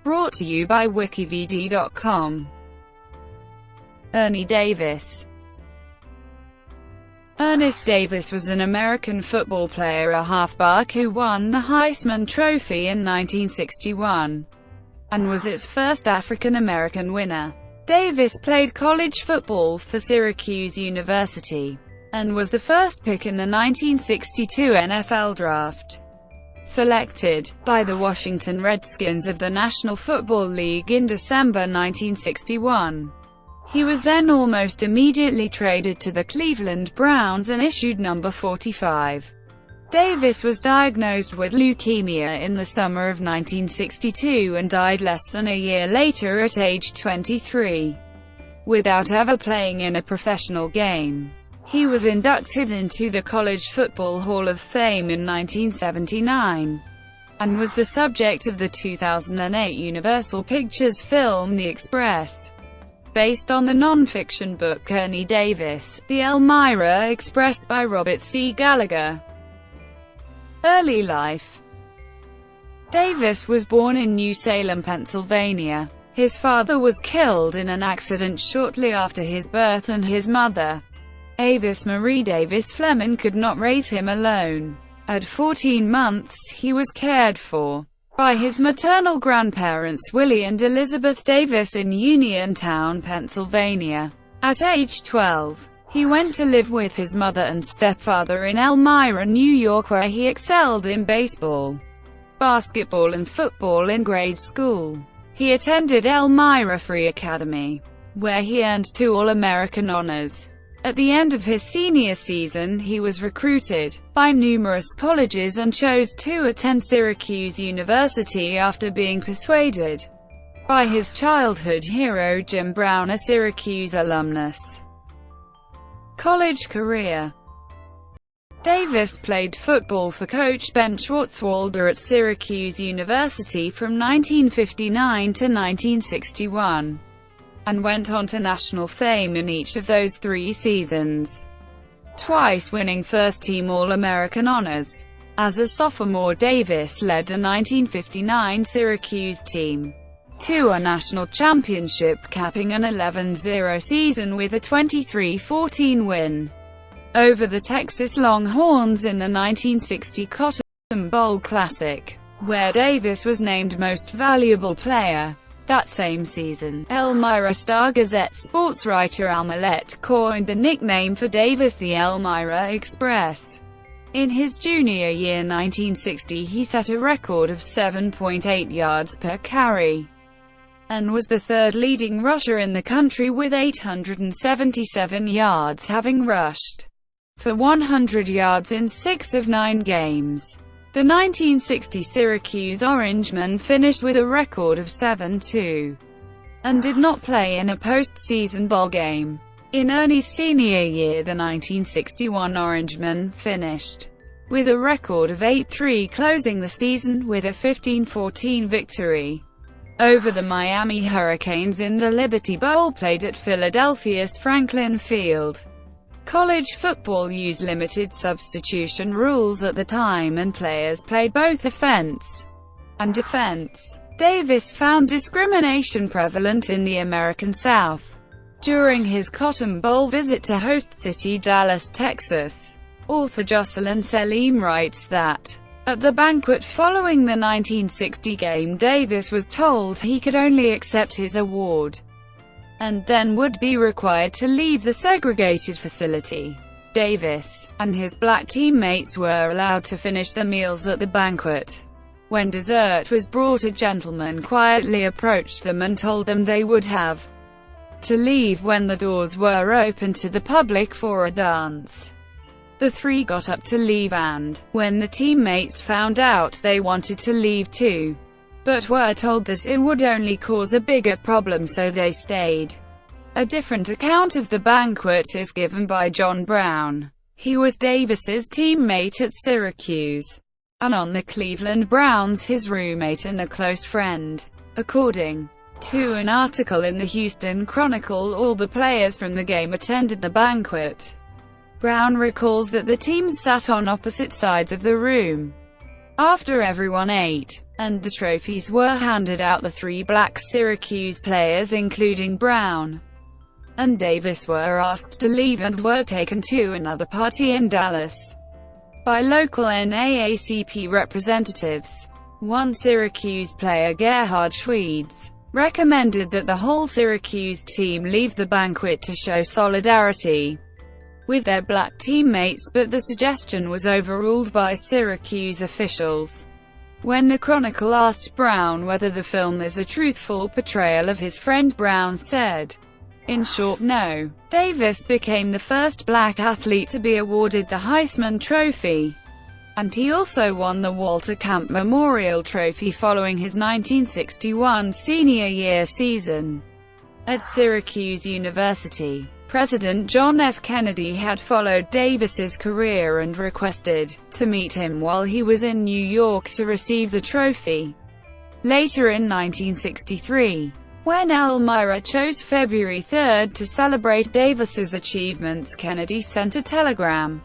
Brought to you by WikiVidi.com. Ernie Davis. Ernest Davis was an American football player, a halfback who won the Heisman Trophy in 1961, and was its first African-American winner. Davis played college football for Syracuse University, and was the first pick in the 1962 NFL Draft. Selected by the Washington Redskins of the National Football League in December 1961. He was then almost immediately traded to the Cleveland Browns and issued number 45. Davis was diagnosed with leukemia in the summer of 1962 and died less than a year later at age 23, without ever playing in a professional game. He was inducted into the College Football Hall of Fame in 1979, and was the subject of the 2008 Universal Pictures film The Express, based on the non-fiction book Ernie Davis, The Elmira Express by Robert C. Gallagher. Early life. Davis was born in New Salem, Pennsylvania. His father was killed in an accident shortly after his birth, and his mother, Avis Marie Davis Fleming, could not raise him alone. At 14 months, he was cared for by his maternal grandparents Willie and Elizabeth Davis in Uniontown, Pennsylvania. At age 12, he went to live with his mother and stepfather in Elmira, New York, where he excelled in baseball, basketball and football in grade school. He attended Elmira Free Academy, where he earned 2 All-American honors. At the end of his senior season, he was recruited by numerous colleges and chose to attend Syracuse University after being persuaded by his childhood hero Jim Brown, a Syracuse alumnus. College career. Davis played football for coach Ben Schwartzwalder at Syracuse University from 1959 to 1961. And went on to national fame in each of those 3 seasons, twice winning first-team All-American honors. As a sophomore, Davis led the 1959 Syracuse team to a national championship, capping an 11-0 season with a 23-14 win over the Texas Longhorns in the 1960 Cotton Bowl Classic, where Davis was named Most Valuable Player. That same season, Elmira Star-Gazette sportswriter Al Millett coined the nickname for Davis the Elmira Express. In his junior year 1960, he set a record of 7.8 yards per carry, and was the 3rd leading rusher in the country with 877 yards, having rushed for 100 yards in 6 of 9 games. The 1960 Syracuse Orangemen finished with a record of 7-2, and did not play in a postseason bowl game. In Ernie's senior year, the 1961 Orangemen finished with a record of 8-3, closing the season with a 15-14 victory over the Miami Hurricanes in the Liberty Bowl, played at Philadelphia's Franklin Field. College football used limited substitution rules at the time, and players played both offense and defense. Davis found discrimination prevalent in the American South. During his Cotton Bowl visit to host city Dallas, Texas, author Jocelyn Selim writes that, at the banquet following the 1960 game, Davis was told he could only accept his award, and then would be required to leave the segregated facility. Davis and his black teammates were allowed to finish their meals at the banquet. When dessert was brought, a gentleman quietly approached them and told them they would have to leave when the doors were opened to the public for a dance. The 3 got up to leave, and when the teammates found out, they wanted to leave too, but were told that it would only cause a bigger problem, so they stayed. A different account of the banquet is given by John Brown. He was Davis's teammate at Syracuse, and on the Cleveland Browns his roommate and a close friend. According to an article in the Houston Chronicle, all the players from the game attended the banquet. Brown recalls that the teams sat on opposite sides of the room. After everyone ate, and the trophies were handed out. The three black Syracuse players, including Brown and Davis, were asked to leave and were taken to another party in Dallas by local NAACP representatives. One Syracuse player, Gerhard Schwedes, recommended that the whole Syracuse team leave the banquet to show solidarity with their black teammates, but the suggestion was overruled by Syracuse officials. When the Chronicle asked Brown whether the film is a truthful portrayal of his friend, Brown said, "In short, no." Davis became the first black athlete to be awarded the Heisman Trophy, and he also won the Walter Camp Memorial Trophy following his 1961 senior year season at Syracuse University. President John F. Kennedy had followed Davis's career and requested to meet him while he was in New York to receive the trophy. Later in 1963, when Elmira chose February 3 to celebrate Davis's achievements, Kennedy sent a telegram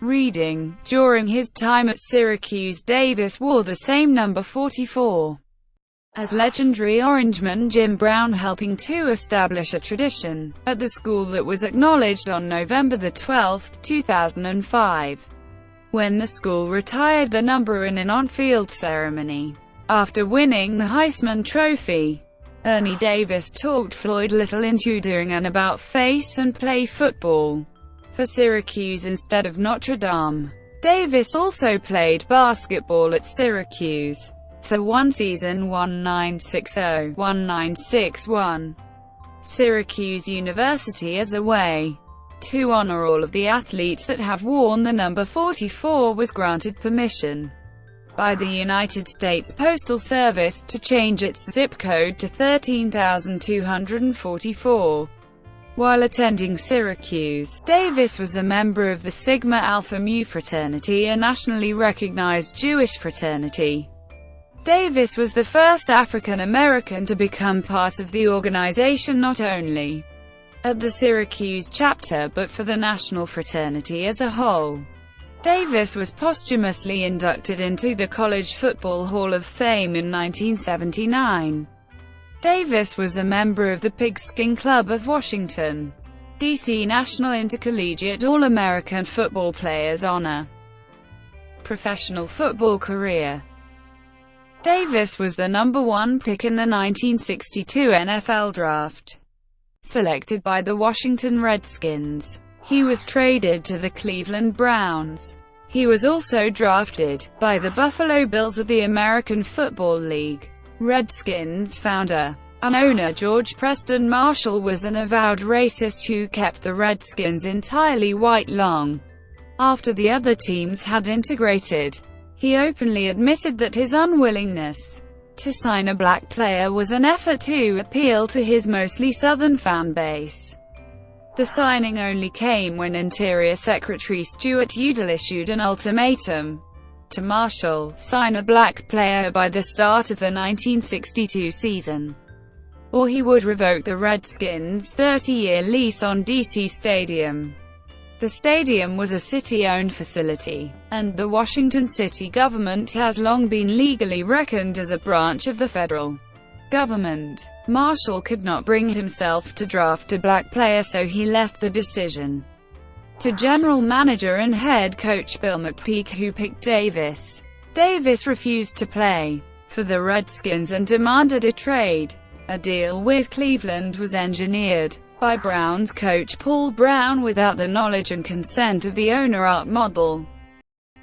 reading, "During his time at Syracuse, Davis wore the same number 44 as legendary Orangeman Jim Brown, helping to establish a tradition at the school that was acknowledged on November 12, 2005, when the school retired the number in an on-field ceremony." After winning the Heisman Trophy, Ernie Davis talked Floyd Little into doing an about-face and play football for Syracuse instead of Notre Dame. Davis also played basketball at Syracuse for one season, 1960-1961. Syracuse University, as a way to honor all of the athletes that have worn the number 44, was granted permission by the United States Postal Service to change its zip code to 13,244. While attending Syracuse, Davis was a member of the Sigma Alpha Mu fraternity, a nationally recognized Jewish fraternity. Davis was the first African American to become part of the organization, not only at the Syracuse chapter but for the national fraternity as a whole. Davis was posthumously inducted into the College Football Hall of Fame in 1979. Davis was a member of the Pigskin Club of Washington, D.C. National Intercollegiate All-American Football Players Honor. Professional football career. Davis was the number 1 pick in the 1962 NFL Draft, selected by the Washington Redskins. He was traded to the Cleveland Browns. He was also drafted by the Buffalo Bills of the American Football League. Redskins founder and owner George Preston Marshall was an avowed racist who kept the Redskins entirely white long after the other teams had integrated. He openly admitted that his unwillingness to sign a black player was an effort to appeal to his mostly Southern fan base. The signing only came when Interior Secretary Stuart Udall issued an ultimatum to Marshall: sign a black player by the start of the 1962 season, or he would revoke the Redskins' 30-year lease on DC Stadium. The stadium was a city-owned facility, and the Washington city government has long been legally reckoned as a branch of the federal government. Marshall could not bring himself to draft a black player, so he left the decision to general manager and head coach Bill McPeak, who picked Davis. Davis refused to play for the Redskins and demanded a trade. A deal with Cleveland was engineered by Browns coach Paul Brown without the knowledge and consent of the owner Art Model.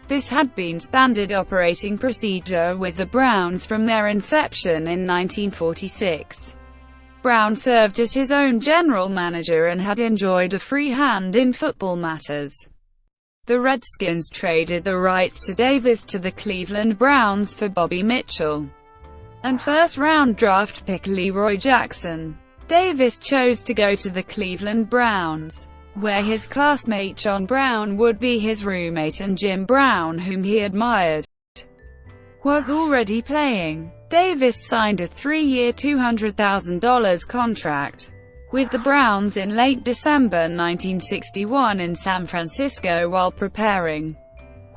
This had been standard operating procedure with the Browns from their inception in 1946. Brown served as his own general manager and had enjoyed a free hand in football matters. The Redskins traded the rights to Davis to the Cleveland Browns for Bobby Mitchell and first-round draft pick Leroy Jackson. Davis chose to go to the Cleveland Browns, where his classmate John Brown would be his roommate, and Jim Brown, whom he admired, was already playing. Davis signed a 3-year $200,000 contract with the Browns in late December 1961 in San Francisco while preparing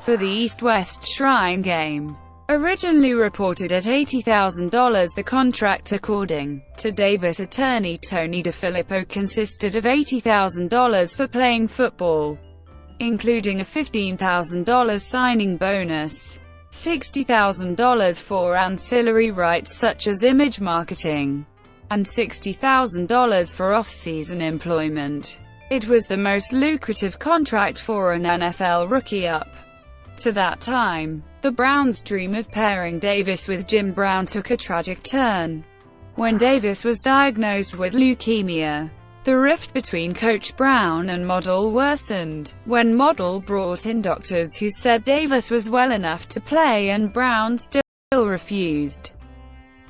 for the East-West Shrine game. Originally reported at $80,000, the contract, according to Davis attorney Tony DeFilippo, consisted of $80,000 for playing football, including a $15,000 signing bonus, $60,000 for ancillary rights such as image marketing, and $60,000 for off-season employment. It was the most lucrative contract for an NFL rookie up to that time. The Browns' dream of pairing Davis with Jim Brown took a tragic turn when Davis was diagnosed with leukemia. The rift between Coach Brown and Model worsened when Model brought in doctors who said Davis was well enough to play, and Brown still refused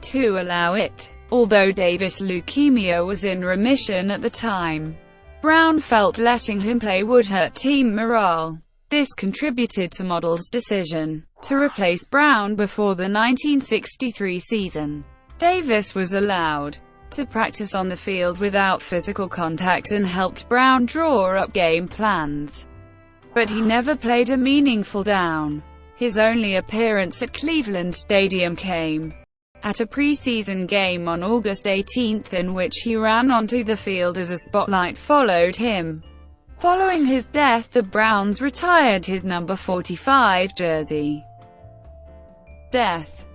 to allow it. Although Davis' leukemia was in remission at the time, Brown felt letting him play would hurt team morale. This contributed to Model's decision to replace Brown before the 1963 season. Davis was allowed to practice on the field without physical contact and helped Brown draw up game plans, but he never played a meaningful down. His only appearance at Cleveland Stadium came at a preseason game on August 18, in which he ran onto the field as a spotlight followed him. Following his death, the Browns retired his number 45 jersey. Death.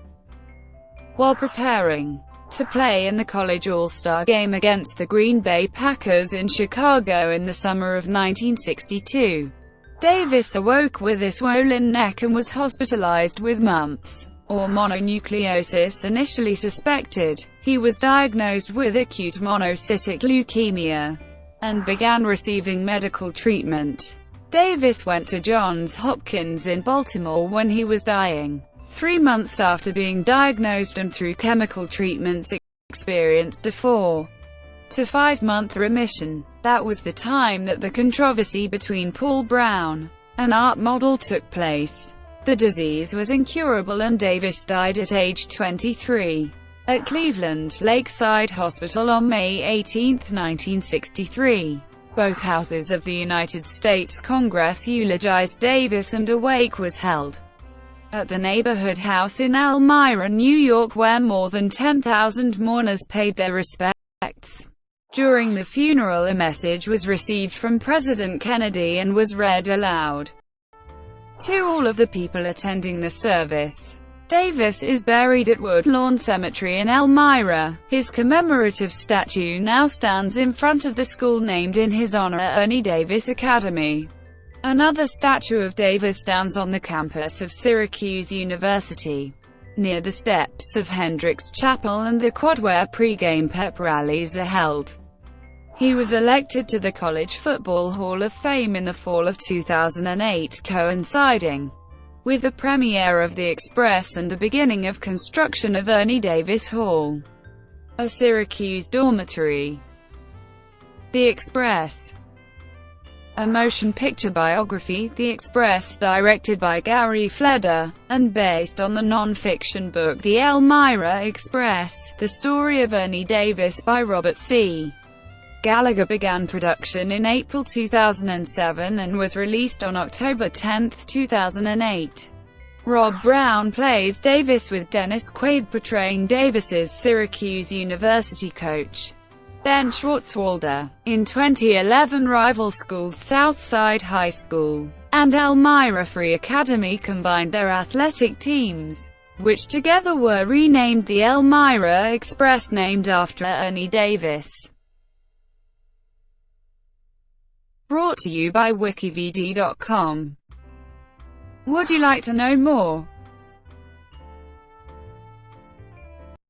While preparing to play in the College All-Star Game against the Green Bay Packers in Chicago in the summer of 1962, Davis awoke with a swollen neck and was hospitalized with mumps, or mononucleosis, initially suspected. He was diagnosed with acute monocytic leukemia and began receiving medical treatment. Davis went to Johns Hopkins in Baltimore when he was dying. 3 months after being diagnosed, and through chemical treatments experienced a 4 to 5 month remission. That was the time that the controversy between Paul Brown and Art Model took place. The disease was incurable and Davis died at age 23 at Cleveland Lakeside Hospital on May 18, 1963. Both houses of the United States Congress eulogized Davis, and a wake was held at the neighborhood house in Elmira, New York, where more than 10,000 mourners paid their respects. During the funeral, a message was received from President Kennedy and was read aloud to all of the people attending the service. Davis is buried at Woodlawn Cemetery in Elmira. His commemorative statue now stands in front of the school named in his honor, Ernie Davis Academy. Another statue of Davis stands on the campus of Syracuse University, near the steps of Hendricks Chapel and the quad where pre-game pep rallies are held. He was elected to the College Football Hall of Fame in the fall of 2008, coinciding with the premiere of The Express and the beginning of construction of Ernie Davis Hall, a Syracuse dormitory. The Express, a motion picture biography, The Express, directed by Gary Fleder, and based on the non-fiction book The Elmira Express, The Story of Ernie Davis by Robert C. Gallagher, began production in April 2007 and was released on October 10, 2008. Rob Brown plays Davis, with Dennis Quaid portraying Davis's Syracuse University coach, Ben Schwartzwalder. In 2011, rival schools Southside High School and Elmira Free Academy combined their athletic teams, which together were renamed the Elmira Express, named after Ernie Davis. Brought to you by WikiVidi.com. Would you like to know more?